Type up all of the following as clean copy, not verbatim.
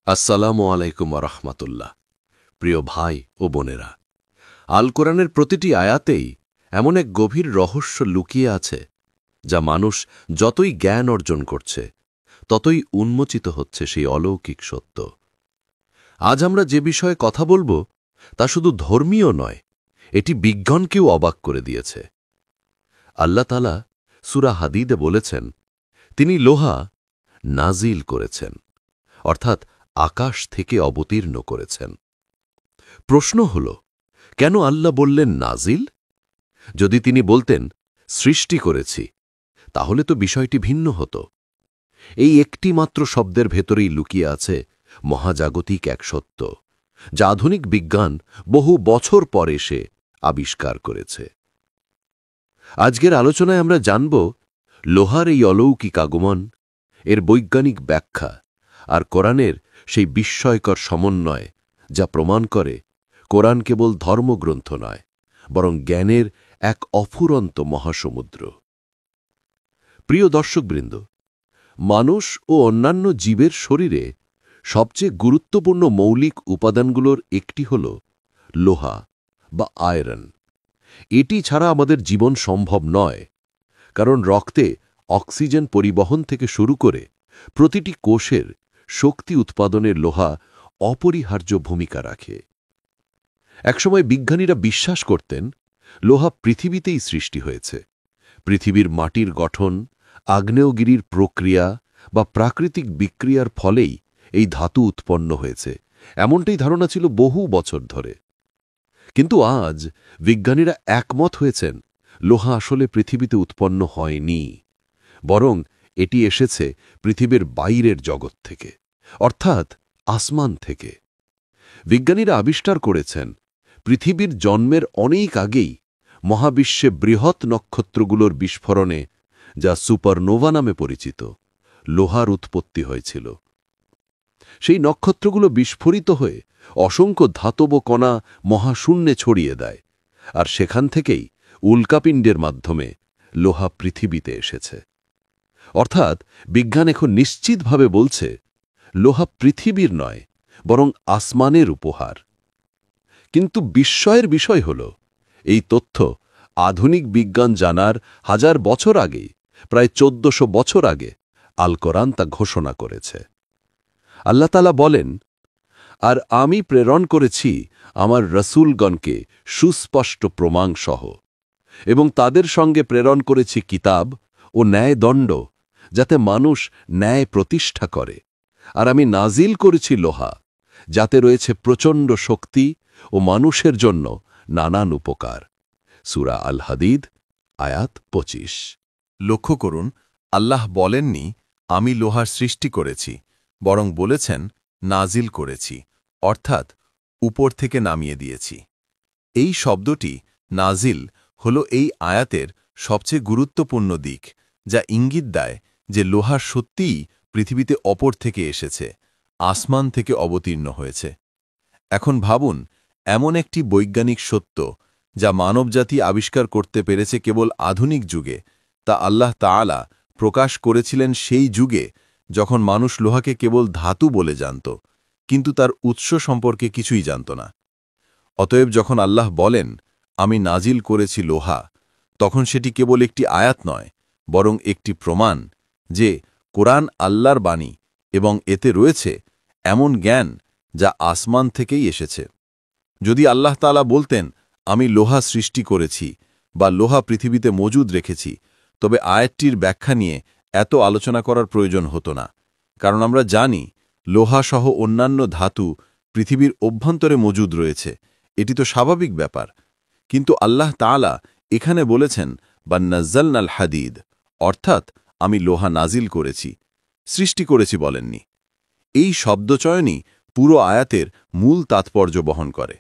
আসসালামু আলাইকুম রহমতুল্লাহ। প্রিয় ভাই ও বোনেরা, আল কোরআনের প্রতিটি আয়াতেই এমন এক গভীর রহস্য লুকিয়ে আছে যা মানুষ যতই জ্ঞান অর্জন করছে ততই উন্মোচিত হচ্ছে সেই অলৌকিক সত্য। আজ আমরা যে বিষয়ে কথা বলবো তা শুধু ধর্মীয় নয়, এটি বিজ্ঞানকেও অবাক করে দিয়েছে। আল্লাহ তাআলা সূরা হাদীদে বলেছেন, তিনি লোহা নাজিল করেছেন, অর্থাৎ আকাশ থেকে অবতীর্ণ করেছেন। প্রশ্ন হল, কেন আল্লাহ বললেন নাজিল? যদি তিনি বলতেন সৃষ্টি করেছি, তাহলে তো বিষয়টি ভিন্ন হতো। এই একটি মাত্র শব্দের ভেতরেই লুকিয়ে আছে মহাজাগতিক এক সত্য, যা আধুনিক বিজ্ঞান বহু বছর পর এসে আবিষ্কার করেছে। আজকের আলোচনায় আমরা জানব লোহার এই অলৌকিক আগমন, এর বৈজ্ঞানিক ব্যাখ্যা আর কোরআনের সেই বিস্ময়কর সমন্বয়, যা প্রমাণ করে কোরআন কেবল ধর্মগ্রন্থ নয়, বরং জ্ঞানের এক অফুরন্ত মহাসমুদ্র। প্রিয় দর্শকবৃন্দ, মানুষ ও অন্যান্য জীবের শরীরে সবচেয়ে গুরুত্বপূর্ণ মৌলিক উপাদানগুলোর একটি হল লোহা বা আয়রন। এটি ছাড়া আমাদের জীবন সম্ভব নয়, কারণ রক্তে অক্সিজেন পরিবহন থেকে শুরু করে প্রতিটি কোষের শক্তি উৎপাদনের লোহা অপরিহার্য ভূমিকা রাখে। একসময় বিজ্ঞানীরা বিশ্বাস করতেন লোহা পৃথিবীতেই সৃষ্টি হয়েছে। পৃথিবীর মাটির গঠন, আগ্নেয়গিরির প্রক্রিয়া বা প্রাকৃতিক বিক্রিয়ার ফলেই এই ধাতু উৎপন্ন হয়েছে, এমনটাই ধারণা ছিল বহু বছর ধরে। কিন্তু আজ বিজ্ঞানীরা একমত হয়েছেন লোহা আসলে পৃথিবীতে উৎপন্ন হয়নি, বরং এটি এসেছে পৃথিবীর বাইরের জগৎ থেকে, অর্থাৎ আসমান থেকে। বিজ্ঞানীরা আবিষ্কার করেছেন পৃথিবীর জন্মের অনেক আগেই মহাবিশ্বে বৃহৎ নক্ষত্রগুলোর বিস্ফোরণে, যা সুপারনোভা নামে পরিচিত, লোহার উৎপত্তি হয়েছিল। সেই নক্ষত্রগুলো বিস্ফোরিত হয়ে অসংখ্য ধাতব কণা মহাশূন্যে ছড়িয়ে দেয়, আর সেখান থেকেই উল্কাপিণ্ডের মাধ্যমে লোহা পৃথিবীতে এসেছে। অর্থাৎ বিজ্ঞান এখন নিশ্চিতভাবে বলছে লোহা পৃথিবীর নয়, বরং আসমানের উপহার। কিন্তু বিস্ময়ের বিষয় হল, এই তথ্য আধুনিক বিজ্ঞান জানার হাজার বছর আগে, প্রায় ১৪০০ বছর আগে আল কোরআন তা ঘোষণা করেছে। আল্লাহ তাআলা বলেন, আর আমি প্রেরণ করেছি আমার রসূলগণকে সুস্পষ্ট প্রমাণ সহ, এবং তাদের সঙ্গে প্রেরণ করেছি কিতাব ও ন্যায়দণ্ড, যাতে মানুষ ন্যায় প্রতিষ্ঠা করে। আর আমি নাজিল করেছি লোহা, যাতে রয়েছে প্রচণ্ড শক্তি ও মানুষের জন্য নানান উপকার। সূরা আল হাদীদ, আয়াত ২৫। লক্ষ্য করুন, আল্লাহ বলেননি আমি লোহার সৃষ্টি করেছি, বরং বলেছেন নাজিল করেছি, অর্থাৎ উপর থেকে নামিয়ে দিয়েছি। এই শব্দটি নাজিল হল এই আয়াতের সবচেয়ে গুরুত্বপূর্ণ দিক, যা ইঙ্গিত দেয় যে লোহা সত্যিই পৃথিবীতে অপর থেকে এসেছে, আসমান থেকে অবতীর্ণ হয়েছে। এখন ভাবুন, এমন একটি বৈজ্ঞানিক সত্য যা মানবজাতি আবিষ্কার করতে পেরেছে কেবল আধুনিক যুগে, তা আল্লাহ তাআলা প্রকাশ করেছিলেন সেই যুগে যখন মানুষ লোহাকে কেবল ধাতু বলে জানত, কিন্তু তার উৎস সম্পর্কে কিছুই জানত না। অতএব যখন আল্লাহ বলেন আমি নাজিল করেছি লোহা, তখন সেটি কেবল একটি আয়াত নয়, বরং একটি প্রমাণ যে কোরআন আল্লাহর বাণী এবং এতে রয়েছে এমন জ্ঞান যা আসমান থেকেই এসেছে। যদি আল্লাহ তাআলা বলতেন আমি লোহা সৃষ্টি করেছি বা লোহা পৃথিবীতে মজুদ রেখেছি, তবে আয়াতটির ব্যাখ্যা নিয়ে এত আলোচনা করার প্রয়োজন হতো না, কারণ আমরা জানি লোহা সহ অন্যান্য ধাতু পৃথিবীর অভ্যন্তরে মজুদ রয়েছে, এটি তো স্বাভাবিক ব্যাপার। কিন্তু আল্লাহ তাআলা এখানে বলেছেন বা নাজ্জালনাল হাদিদ, অর্থাৎ আমি লোহা নাজিল করেছি, সৃষ্টি করেছি বলেননি। এই শব্দচয়নই পুরো আয়াতের মূল তাৎপর্য বহন করে।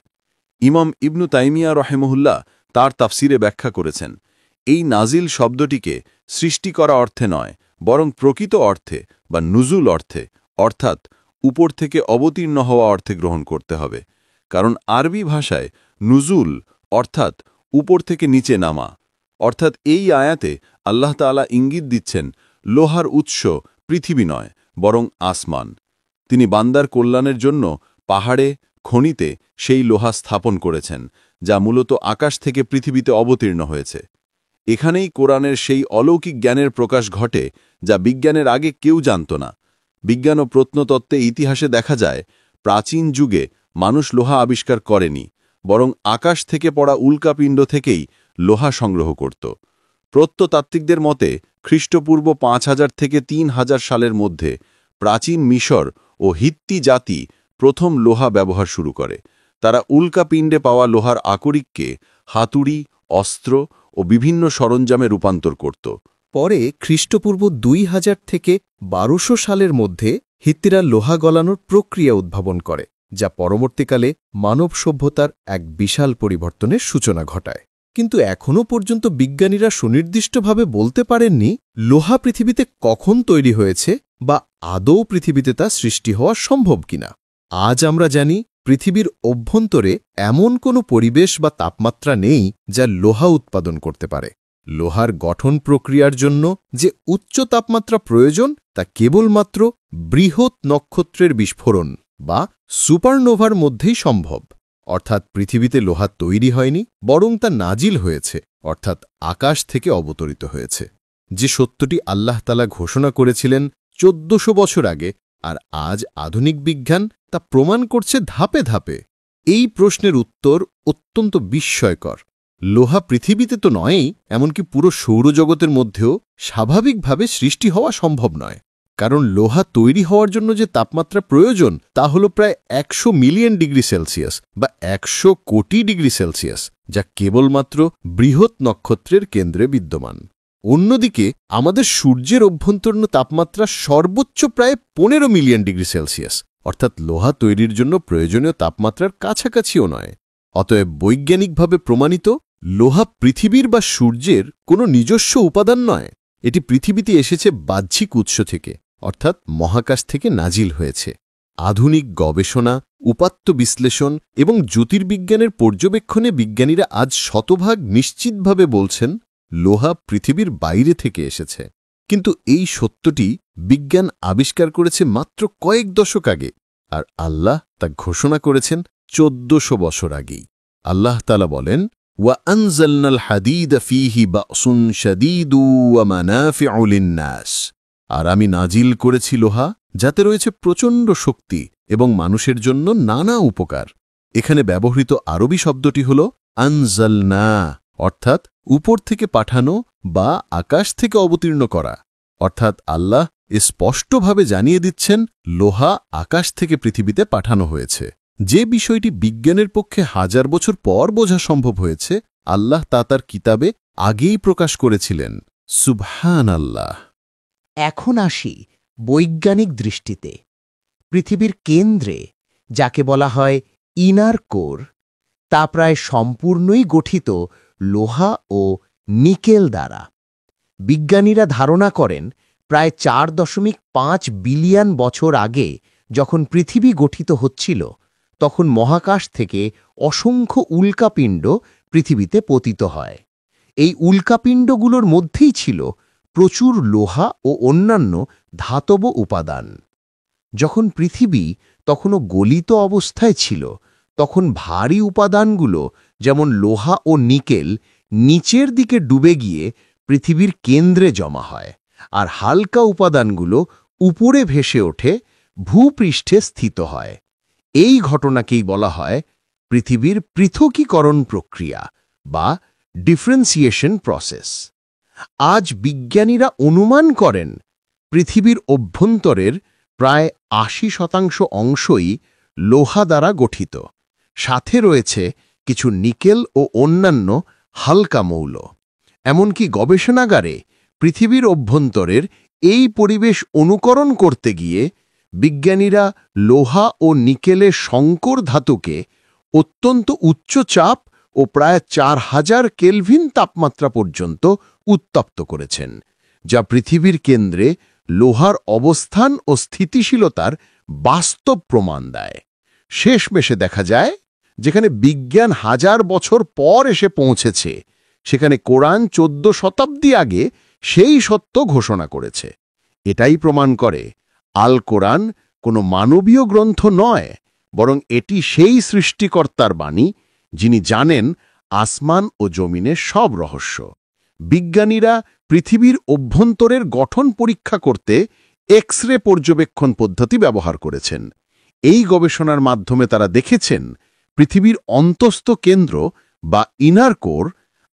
ইমাম ইবনু তাইমিয়া রহেমহুল্লাহ তার তাফসিরে ব্যাখ্যা করেছেন, এই নাজিল শব্দটিকে সৃষ্টি করা অর্থে নয়, বরং প্রকৃত অর্থে বা নুজুল অর্থে, অর্থাৎ উপর থেকে অবতীর্ণ হওয়া অর্থে গ্রহণ করতে হবে। কারণ আরবি ভাষায় নুজুল অর্থাৎ উপর থেকে নিচে নামা। অর্থাৎ এই আয়াতে আল্লাহ তাআলা ইঙ্গিত দিচ্ছেন লোহার উৎস পৃথিবী নয়, বরং আসমান। তিনি বান্দার কল্যাণের জন্য পাহাড়ে খনিতে সেই লোহা স্থাপন করেছেন, যা মূলত আকাশ থেকে পৃথিবীতে অবতীর্ণ হয়েছে। এখানেই কোরআনের সেই অলৌকিক জ্ঞানের প্রকাশ ঘটে, যা বিজ্ঞানের আগে কেউ জানত না। বিজ্ঞান ও প্রত্নতত্ত্বে ইতিহাসে দেখা যায়, প্রাচীন যুগে মানুষ লোহা আবিষ্কার করেনি, বরং আকাশ থেকে পড়া উল্কাপিণ্ড থেকেই লোহা সংগ্রহ করত। প্রত্নতাত্ত্বিকদের মতে খ্রিস্টপূর্ব 5000 থেকে 3000 সালের মধ্যে প্রাচীন মিশর ও হিত্তি জাতি প্রথম লোহা ব্যবহার শুরু করে। তারা উল্কাপিণ্ডে পাওয়া লোহার আকরিককে হাতুড়ি, অস্ত্র ও বিভিন্ন সরঞ্জামে রূপান্তর করত। পরে খ্রিস্টপূর্ব 2000 থেকে 1200 সালের মধ্যে হিত্তিরা লোহা গলানোর প্রক্রিয়া উদ্ভাবন করে, যা পরবর্তীকালে মানব সভ্যতার এক বিশাল পরিবর্তনের সূচনা ঘটায়। কিন্তু এখনও পর্যন্ত বিজ্ঞানীরা সুনির্দিষ্টভাবে বলতে পারেননি লোহা পৃথিবীতে কখন তৈরি হয়েছে বা আদৌ পৃথিবীতে তা সৃষ্টি হওয়া সম্ভব কিনা। আজ আমরা জানি পৃথিবীর অভ্যন্তরে এমন কোনো পরিবেশ বা তাপমাত্রা নেই যা লোহা উৎপাদন করতে পারে। লোহার গঠন প্রক্রিয়ার জন্য যে উচ্চ তাপমাত্রা প্রয়োজন তা কেবলমাত্র বৃহৎ নক্ষত্রের বিস্ফোরণ বা সুপারনোভার মধ্যেই সম্ভব। অর্থাৎ পৃথিবীতে লোহা তৈরি হয়নি, বরং তা নাজিল হয়েছে, অর্থাৎ আকাশ থেকে অবতরিত হয়েছে। যে সত্যটি আল্লাহ তাআলা ঘোষণা করেছিলেন 1400 বছর আগে, আর আজ আধুনিক বিজ্ঞান তা প্রমাণ করছে ধাপে ধাপে। এই প্রশ্নের উত্তর অত্যন্ত বিস্ময়কর। লোহা পৃথিবীতে তো নয়ই, এমনকি পুরো সৌরজগতের মধ্যেও স্বাভাবিকভাবে সৃষ্টি হওয়া সম্ভব নয়। কারণ লোহা তৈরি হওয়ার জন্য যে তাপমাত্রা প্রয়োজন তা হল প্রায় 100 মিলিয়ন ডিগ্রি সেলসিয়াস বা 100 কোটি ডিগ্রি সেলসিয়াস, যা কেবলমাত্র বৃহৎ নক্ষত্রের কেন্দ্রে বিদ্যমান। অন্যদিকে আমাদের সূর্যের অভ্যন্তরীণ তাপমাত্রা সর্বোচ্চ প্রায় 15 মিলিয়ন ডিগ্রি সেলসিয়াস, অর্থাৎ লোহা তৈরির জন্য প্রয়োজনীয় তাপমাত্রার কাছাকাছিও নয়। অতএব বৈজ্ঞানিকভাবে প্রমাণিত লোহা পৃথিবীর বা সূর্যের কোনো নিজস্ব উপাদান নয়। এটি পৃথিবীতে এসেছে বাহ্যিক উৎস থেকে, অর্থাৎ মহাকাশ থেকে নাজিল হয়েছে। আধুনিক গবেষণা, উপাত্ত বিশ্লেষণ এবং জ্যোতির্বিজ্ঞানের পর্যবেক্ষণে বিজ্ঞানীরা আজ শতভাগ নিশ্চিতভাবে বলছেন লোহা পৃথিবীর বাইরে থেকে এসেছে। কিন্তু এই সত্যটি বিজ্ঞান আবিষ্কার করেছে মাত্র কয়েক দশক আগে, আর আল্লাহ তা ঘোষণা করেছেন 1400 বছর আগেই। আল্লাহ তাআলা বলেন, وَأَنزَلْنَا الْحَدِيدَ فِيهِ بَأْسٌ شَدِيدٌ وَمَنَافِعُ لِلنَّاسِ। আর আমি নাজিল করেছি লোহা, যাতে রয়েছে প্রচণ্ড শক্তি এবং মানুষের জন্য নানা উপকার। এখানে ব্যবহৃত আরবি শব্দটি হল আনজালনা, অর্থাৎ উপর থেকে পাঠানো বা আকাশ থেকে অবতীর্ণ করা। অর্থাৎ আল্লাহ স্পষ্টভাবে জানিয়ে দিচ্ছেন লোহা আকাশ থেকে পৃথিবীতে পাঠানো হয়েছে। যে বিষয়টি বিজ্ঞানের পক্ষে 1000 বছর পর বোঝা সম্ভব হয়েছে, আল্লাহ তা তার কিতাবে আগেই প্রকাশ করেছিলেন। সুবহানাল্লাহ। এখন আসি বৈজ্ঞানিক দৃষ্টিতে। পৃথিবীর কেন্দ্রে যাকে বলা হয় ইনার কোর, তা প্রায় সম্পূর্ণই গঠিত লোহা ও নিকেল দ্বারা। বিজ্ঞানীরা ধারণা করেন প্রায় 4.5 বিলিয়ন বছর আগে যখন পৃথিবী গঠিত হচ্ছিল, তখন মহাকাশ থেকে অসংখ্য উল্কাপিণ্ড পৃথিবীতে পতিত হয়। এই উল্কাপিণ্ডগুলোর মধ্যেই ছিল প্রচুর লোহা ও অন্যান্য ধাতব উপাদান। যখন পৃথিবী তখনও গলিত অবস্থায় ছিল, তখন ভারী উপাদানগুলো যেমন লোহা ও নিকেল নিচের দিকে ডুবে গিয়ে পৃথিবীর কেন্দ্রে জমা হয়, আর হালকা উপাদানগুলো উপরে ভেসে ওঠে, ভূপৃষ্ঠে স্থিত হয়। এই ঘটনাকেই বলা হয় পৃথিবীর পৃথকীকরণ প্রক্রিয়া বা ডিফারেন্সিয়েশন প্রসেস। আজ বিজ্ঞানীরা অনুমান করেন পৃথিবীর অভ্যন্তরের প্রায় 80% অংশই লোহা দ্বারা গঠিত, সাথে রয়েছে কিছু নিকেল ও অন্যান্য হালকা মৌল। এমনকি গবেষণাগারে পৃথিবীর অভ্যন্তরের এই পরিবেশ অনুকরণ করতে গিয়ে বিজ্ঞানীরা লোহা ও নিকেলের সংকর ধাতুকে অত্যন্ত উচ্চ চাপ ও প্রায় 4000 কেলভিন তাপমাত্রা পর্যন্ত উত্তপ্ত করেছেন, যা পৃথিবীর কেন্দ্রে লোহার অবস্থান ও স্থিতিশীলতার বাস্তব প্রমাণ দেয়। শেষমেশে দেখা যায়, যেখানে বিজ্ঞান 1000 বছর পর এসে পৌঁছেছে, সেখানে কোরআন 14 শতাব্দী আগে সেই সত্য ঘোষণা করেছে। এটাই প্রমাণ করে আল কোরআন কোনো মানবীয় গ্রন্থ নয়, বরং এটি সেই সৃষ্টিকর্তার বাণী যিনি জানেন আসমান ও জমিনের সব রহস্য। বিজ্ঞানীরা পৃথিবীর অভ্যন্তরের গঠন পরীক্ষা করতে এক্স-রে পর্যবেক্ষণ পদ্ধতি ব্যবহার করেছেন। এই গবেষণার মাধ্যমে তারা দেখেছেন পৃথিবীর অন্তস্থ কেন্দ্র বা ইনার কোর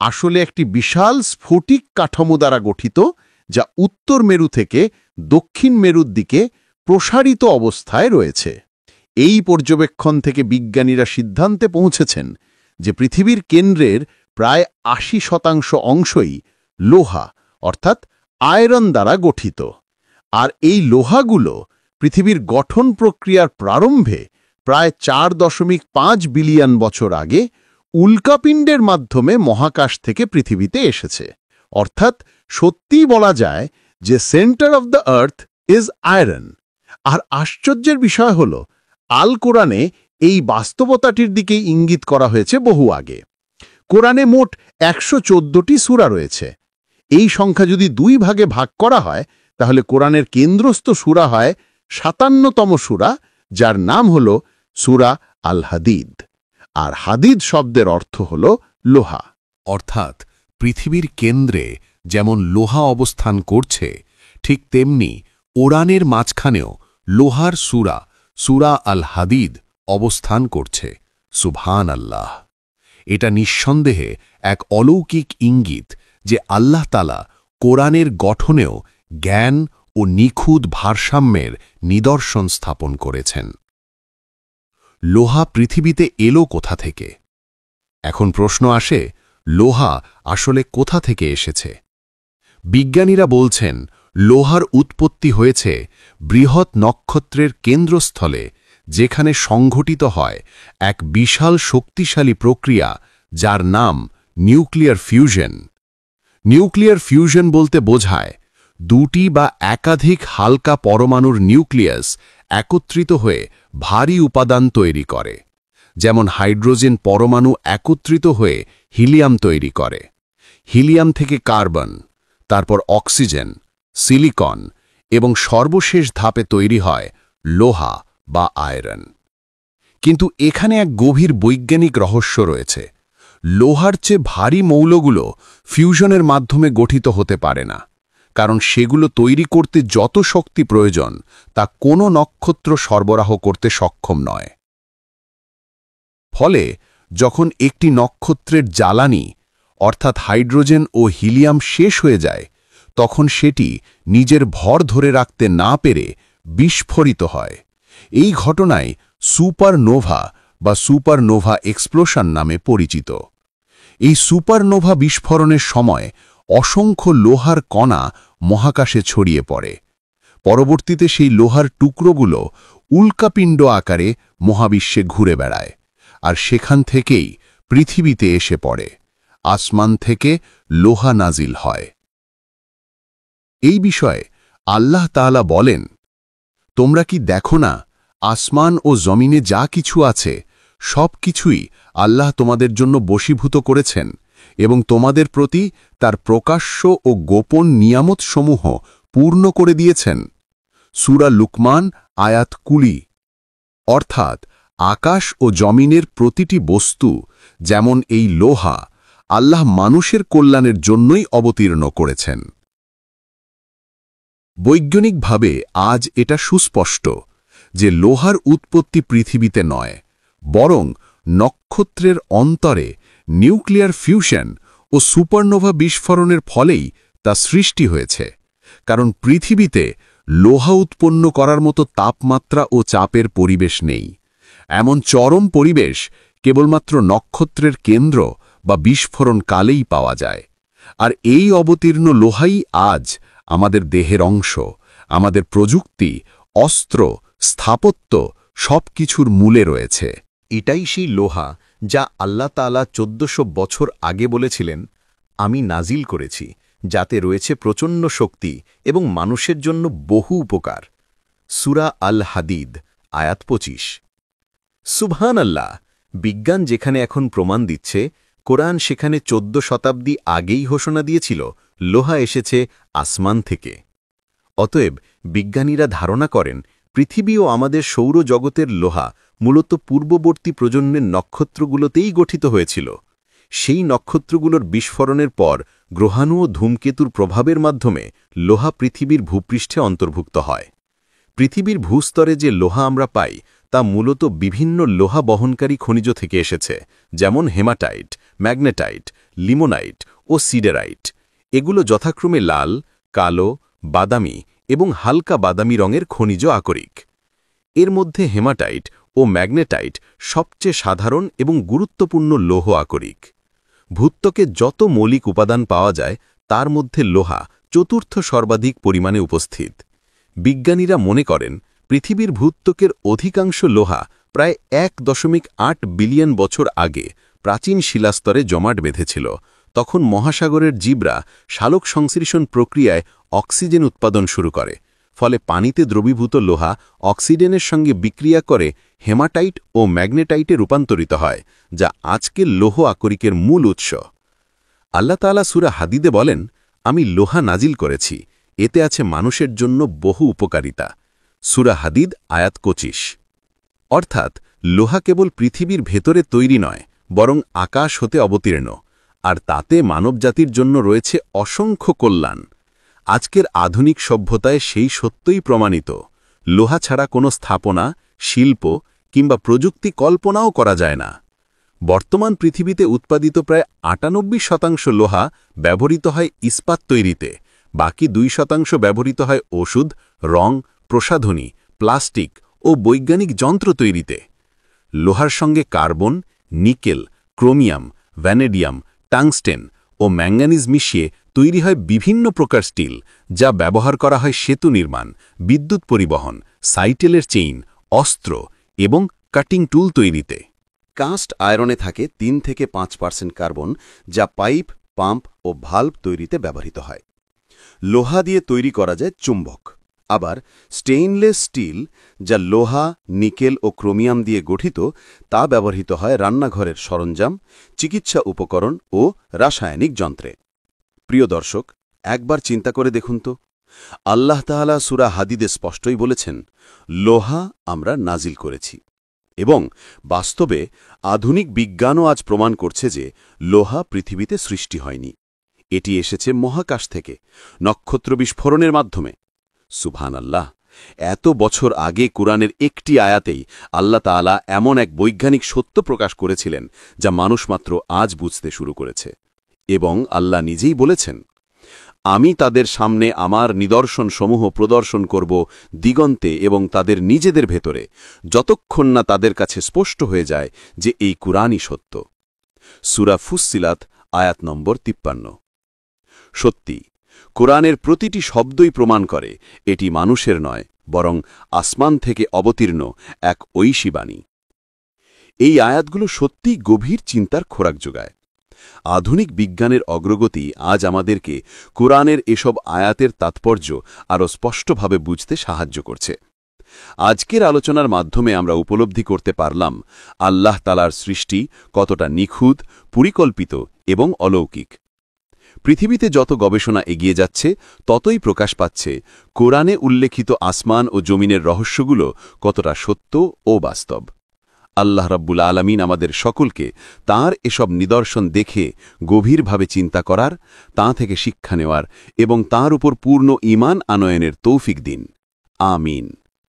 আসলে একটি বিশাল স্ফটিক কাঠামো দ্বারা গঠিত, যা উত্তর মেরু থেকে দক্ষিণ মেরুর দিকে প্রসারিত অবস্থায় রয়েছে। এই পর্যবেক্ষণ থেকে বিজ্ঞানীরা সিদ্ধান্তে পৌঁছেছেন যে পৃথিবীর কেন্দ্রের প্রায় ৮০% অংশই লোহা অর্থাৎ আয়রন দ্বারা গঠিত। আর এই লোহাগুলো পৃথিবীর গঠন প্রক্রিয়ার প্রারম্ভে প্রায় ৪.৫ বিলিয়ন বছর আগে উল্কাপিণ্ডের মাধ্যমে মহাকাশ থেকে পৃথিবীতে এসেছে। অর্থাৎ সত্যিই বলা যায় যে centre of the earth is iron. আর আশ্চর্যের বিষয় হল আল কোরআনে এই বাস্তবতাটির দিকে ইঙ্গিত করা হয়েছে বহু আগে। কোরআনে মোট ১১৪টি সূরা রয়েছে। এই সংখ্যা যদি ২ ভাগে ভাগ করা হয় তাহলে কোরআনের কেন্দ্রস্থ সূরা হয় ৫৭তম সূরা, যার নাম হল সূরা আল হাদিদ। আর হাদিদ শব্দের অর্থ হল লোহা। অর্থাৎ পৃথিবীর কেন্দ্রে যেমন লোহা অবস্থান করছে, ঠিক তেমনি কোরআনের মাঝখানেও লোহার সূরা সূরা আল হাদিদ অবস্থান করছে। সুবহান আল্লাহ! এটা নিঃসন্দেহে এক অলৌকিক ইঙ্গিত যে আল্লাহ তাআলা কোরআনের গঠনেও জ্ঞান ও নিখুঁত ভারসাম্যের নিদর্শন স্থাপন করেছেন। লোহা পৃথিবীতে এলো কোথা থেকে? এখন প্রশ্ন আসে, লোহা আসলে কোথা থেকে এসেছে? বিজ্ঞানীরা বলছেন লোহার উৎপত্তি হয়েছে বৃহৎ নক্ষত্রের কেন্দ্রস্থলে, যেখানে সংঘটিত হয় এক বিশাল শক্তিশালী প্রক্রিয়া যার নাম নিউক্লিয়ার ফিউশন। নিউক্লিয়ার ফিউশন বলতে বোঝায় দুটি বা একাধিক হালকা পরমাণুর নিউক্লিয়াস একত্রিত হয়ে ভারী উপাদান তৈরি করে, যেমন হাইড্রোজেন পরমাণু একত্রিত হয়ে হিলিয়াম তৈরি করে। হিলিয়াম থেকে কার্বন, তারপর অক্সিজেন, সিলিকন এবং সর্বশেষ ধাপে তৈরি হয় লোহা বা আয়রন। কিন্তু এখানে এক গভীর বৈজ্ঞানিক রহস্য রয়েছে। লোহার চেয়ে ভারী মৌলগুলো ফিউশনের মাধ্যমে গঠিত হতে পারে না, কারণ সেগুলো তৈরি করতে যত শক্তি প্রয়োজন তা কোনো নক্ষত্র সরবরাহ করতে সক্ষম নয়। ফলে যখন একটি নক্ষত্রের জ্বালানি অর্থাৎ হাইড্রোজেন ও হিলিয়াম শেষ হয়ে যায়, তখন সেটি নিজের ভর ধরে রাখতে না পেরে বিস্ফোরিত হয়। এই ঘটনায় সুপারনোভা বা সুপারনোভা এক্সপ্লোশন নামে পরিচিত। এই সুপারনোভা বিস্ফোরণের সময় অসংখ্য লোহার কণা মহাকাশে ছড়িয়ে পড়ে। পরবর্তীতে সেই লোহার টুকরোগুলো উল্কাপিণ্ড আকারে মহাবিশ্বে ঘুরে বেড়ায়, আর সেখান থেকেই পৃথিবীতে এসে পড়ে। আসমান থেকে লোহা নাজিল হয়। এই বিষয়ে আল্লাহ তাআলা বলেন, তোমরা কি দেখো না, আসমান ও জমিনে যা কিছু আছে সব কিছুই আল্লাহ তোমাদের জন্য বশীভূত করেছেন এবং তোমাদের প্রতি তার প্রকাশ্য ও গোপন নিয়ামতসমূহ পূর্ণ করে দিয়েছেন। সূরা লুকমান আয়াত ২০। অর্থাৎ আকাশ ও জমিনের প্রতিটি বস্তু, যেমন এই লোহা, আল্লাহ মানুষের কল্যাণের জন্যই অবতীর্ণ করেছেন। বৈজ্ঞানিকভাবে আজ এটা সুস্পষ্ট যে লোহার উৎপত্তি পৃথিবীতে নয়, বরং নক্ষত্রের অন্তরে নিউক্লিয়ার ফিউশন ও সুপারনোভা বিস্ফোরণের ফলেই তা সৃষ্টি হয়েছে। কারণ পৃথিবীতে লোহা উৎপন্ন করার মতো তাপমাত্রা ও চাপের পরিবেশ নেই। এমন চরম পরিবেশ কেবলমাত্র নক্ষত্রের কেন্দ্র বা বিস্ফোরণ কালেই পাওয়া যায়। আর এই অবতীর্ণ লোহাই আজ আমাদের দেহের অংশ, আমাদের প্রযুক্তি, অস্ত্র, স্থাপত্য সবকিছুর মূলে রয়েছে। এটাই সেই লোহা যা আল্লাহ তাআলা ১৪০০ বছর আগে বলেছিলেন, আমি নাজিল করেছি, যাতে রয়েছে প্রচণ্ড শক্তি এবং মানুষের জন্য বহু উপকার। সূরা আল হাদিদ আয়াত ২৫। সুবহানাল্লাহ! বিজ্ঞান যেখানে এখন প্রমাণ দিচ্ছে, কোরআন সেখানে ১৪ শতাব্দী আগেই ঘোষণা দিয়েছিল লোহা এসেছে আসমান থেকে। অতএব বিজ্ঞানীরা ধারণা করেন পৃথিবী ও আমাদের সৌরজগতের লোহা মূলত পূর্ববর্তী প্রজন্মের নক্ষত্রগুলোতেই গঠিত হয়েছিল। সেই নক্ষত্রগুলোর বিস্ফোরণের পর গ্রহাণু ও ধূমকেতুর প্রভাবের মাধ্যমে লোহা পৃথিবীর ভূপৃষ্ঠে অন্তর্ভুক্ত হয়। পৃথিবীর ভূস্তরে যে লোহা আমরা পাই তা মূলত বিভিন্ন লোহা বহনকারী খনিজ থেকে এসেছে, যেমন হেমাটাইট, ম্যাগনেটাইট, লিমোনাইট ও সিডেরাইট। এগুলো যথাক্রমে লাল, কালো, বাদামি এবং হালকা বাদামি রঙের খনিজ আকরিক। এর মধ্যে হেমাটাইট ও ম্যাগনেটাইট সবচেয়ে সাধারণ এবং গুরুত্বপূর্ণ লৌহ আকরিক। ভূত্বকে যত মৌলিক উপাদান পাওয়া যায় তার মধ্যে লোহা চতুর্থ সর্বাধিক পরিমাণে উপস্থিত। বিজ্ঞানীরা মনে করেন পৃথিবীর ভূত্বকের অধিকাংশ লোহা প্রায় 1.8 বিলিয়ন বছর আগে প্রাচীন শিলাস্তরে জমাট বেঁধেছিল। তখন মহাসাগরের জীবরা সালোক সংশ্লেষণ প্রক্রিয়ায় অক্সিজেন উৎপাদন শুরু করে, ফলে পানিতে দ্রবীভূত লোহা অক্সিজেনের সঙ্গে বিক্রিয়া করে হেমাটাইট ও ম্যাগনেটাইটে রূপান্তরিত হয়, যা আজকের লৌহ আকরিকের মূল উৎস। আল্লাহ তাআলা সূরা হাদিদে বলেন, আমি লোহা নাজিল করেছি, এতে আছে মানুষের জন্য বহু উপকারিতা। সূরা হাদিদ আয়াত 25। অর্থাৎ লোহা কেবল পৃথিবীর ভেতরে তৈরি নয়, বরং আকাশ হতে অবতীর্ণ, আর তাতে মানবজাতির জন্য রয়েছে অসংখ্য কল্যাণ। আজকের আধুনিক সভ্যতায় সেই সত্যই প্রমাণিত। লোহা ছাড়া কোনো স্থাপনা, শিল্প কিংবা প্রযুক্তি কল্পনাও করা যায় না। বর্তমান পৃথিবীতে উৎপাদিত প্রায় 98% লোহা ব্যবহৃত হয় ইস্পাত তৈরিতে, বাকি 2% ব্যবহৃত হয় ওষুধ, রং, প্রসাধনী, প্লাস্টিক ও বৈজ্ঞানিক যন্ত্র তৈরিতে। লোহার সঙ্গে কার্বন, নিকেল, ক্রোমিয়াম, ভ্যানেডিয়াম, টাংস্টেন ও ম্যাঙ্গানিজ মিশিয়ে তৈরি হয় বিভিন্ন প্রকার স্টিল, যা ব্যবহার করা হয় সেতু নির্মাণ, বিদ্যুৎ পরিবহন, সাইকেলের চেইন, অস্ত্র এবং কাটিং টুল তৈরিতে। কাস্ট আয়রনে থাকে 3 থেকে 5% কার্বন, যা পাইপ, পাম্প ও ভাল্ব তৈরিতে ব্যবহৃত হয়। লোহা দিয়ে তৈরি করা যায় চুম্বক। আবার স্টেইনলেস স্টিল, যা লোহা, নিকেল ও ক্রোমিয়াম দিয়ে গঠিত, তা ব্যবহৃত হয় রান্নাঘরের সরঞ্জাম, চিকিৎসা উপকরণ ও রাসায়নিক যন্ত্রে। প্রিয় দর্শক, একবার চিন্তা করে দেখুন তো, আল্লাহ তাআলা সূরা হাদিদে স্পষ্টই বলেছেন, লোহা আমরা নাজিল করেছি। এবং বাস্তবে আধুনিক বিজ্ঞানও আজ প্রমাণ করছে যে লোহা পৃথিবীতে সৃষ্টি হয়নি, এটি এসেছে মহাকাশ থেকে, নক্ষত্র বিস্ফোরণের মাধ্যমে। সুবহানাল্লাহ! এত বছর আগে কুরআনের একটি আয়াতেই আল্লাহ তাআলা এমন এক বৈজ্ঞানিক সত্য প্রকাশ করেছিলেন যা মানুষ মাত্র আজ বুঝতে শুরু করেছে। এবং আল্লাহ নিজেই বলেছেন, আমি তাদের সামনে আমার নিদর্শনসমূহ প্রদর্শন করব দিগন্তে এবং তাদের নিজেদের ভেতরে, যতক্ষণ না তাদের কাছে স্পষ্ট হয়ে যায় যে এই কুরআনই সত্য। সূরা ফুসসিলাত আয়াত নম্বর 53। সত্যি, কুরআনের প্রতিটি শব্দই প্রমাণ করে এটি মানুষের নয়, বরং আসমান থেকে অবতীর্ণ এক ঐশী বাণী। এই আয়াতগুলো সত্যিই গভীর চিন্তার খোরাক যোগায়। আধুনিক বিজ্ঞানের অগ্রগতি আজ আমাদেরকে কুরআনের এসব আয়াতের তাৎপর্য আরও স্পষ্টভাবে বুঝতে সাহায্য করছে। আজকের আলোচনার মাধ্যমে আমরা উপলব্ধি করতে পারলাম আল্লাহ তাআলার সৃষ্টি কতটা নিখুঁত, পরিকল্পিত এবং অলৌকিক। পৃথিবীতে যত গবেষণা এগিয়ে যাচ্ছে ততই প্রকাশ পাচ্ছে কোরআনে উল্লেখিত আসমান ও জমিনের রহস্যগুলো কতটা সত্য ও বাস্তব। আল্লাহ রাব্বুল আলামিন আমাদের সকলকে তাঁর এসব নিদর্শন দেখে গভীরভাবে চিন্তা করার, তাঁ থেকে শিক্ষা নেওয়ার এবং তাঁর উপর পূর্ণ ঈমান আনয়নের তৌফিক দিন। আমিন।